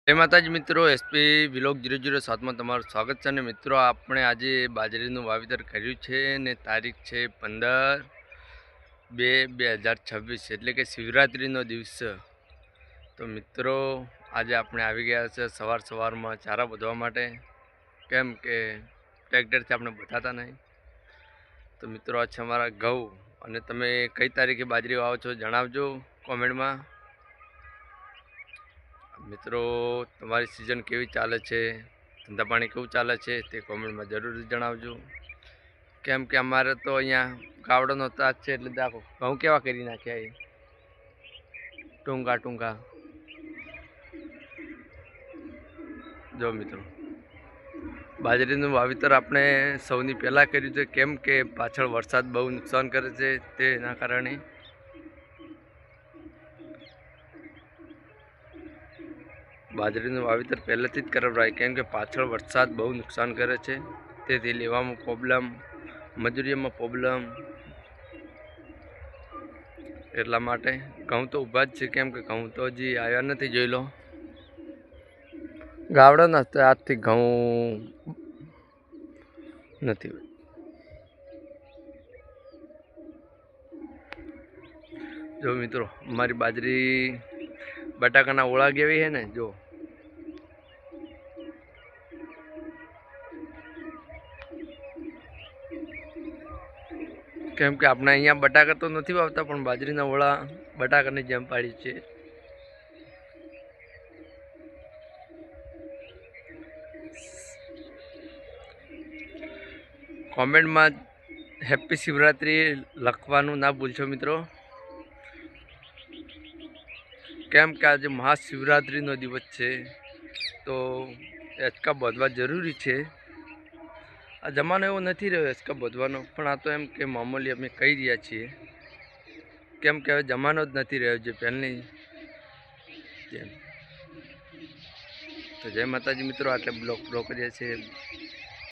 જય માતાજી મિત્રો, એસપી વિલોગ 007માં તમારું સ્વાગત છે. અને મિત્રો, આપણે આજે બાજરીનું વાવેતર કર્યું છે ને તારીખ છે 15/2/2026 એટલે કે શિવરાત્રિનો દિવસ. તો મિત્રો, આજે આપણે આવી ગયા છે સવારમાં ચારા બાંધવા માટે, કેમ કે ટ્રેક્ટરથી આપણે બતાતા નહીં. તો મિત્રો, આ છે અમારા ઘઉં. અને તમે કઈ તારીખે બાજરી વાવો છો જણાવજો કોમેન્ટમાં. મિત્રો, તમારી સિઝન કેવી ચાલે છે, ધંધા પાણી કેવું ચાલે છે તે કોમેન્ટમાં જરૂર જણાવજો. કેમ કે અમારે તો અહીંયા ગાવડાનો તાજ છે એટલે દાખો ઘઉં કેવા કરી નાખ્યા એ ટૂંકા. જો મિત્રો, બાજરીનું વાવેતર આપણે સૌની પહેલાં કર્યું છે, કેમ કે પાછળ વરસાદ બહુ નુકસાન કરે છે તેના કારણે. બાજરીનું વાવેતર પહેલેથી જ કરાવરાય, કેમ કે પાછળ વરસાદ બહુ નુકસાન કરે છે, તેથી લેવામાં પ્રોબ્લેમ, મજૂરીમાં પ્રોબ્લેમ. એટલા માટે ઘઉં તો ઊભા જ છે, કેમ કે ઘઉં તો હજી આવ્યા નથી. જોઈ લો, ગાવડા નથી, આજથી ઘઉં નથી. જો મિત્રો, અમારી બાજરી બટાકાના ઓળા જેવી છે ને, જો કેમ કે આપણે અહીંયા બટાકા તો નથી વાવતા, પણ બાજરીના ઓળા બટાકાની જેમ પાડી છે. કોમેન્ટમાં હેપી શિવરાત્રિ લખવાનું ના ભૂલશો મિત્રો, કેમ કે આજે મહાશિવરાત્રિનો દિવસ છે, તો હિંચકા બાંધવા જરૂરી છે. આ જમાનો એવો નથી રહ્યો હિંચકા બાંધવાનો, પણ આ તો એમ કે મામૂલી અમે કહી રહ્યા છીએ, કેમ કે હવે જમાનો જ નથી રહ્યો જે પહેલની જેમ. તો જય માતાજી મિત્રો, આટલે બ્લોગ કરીએ છીએ.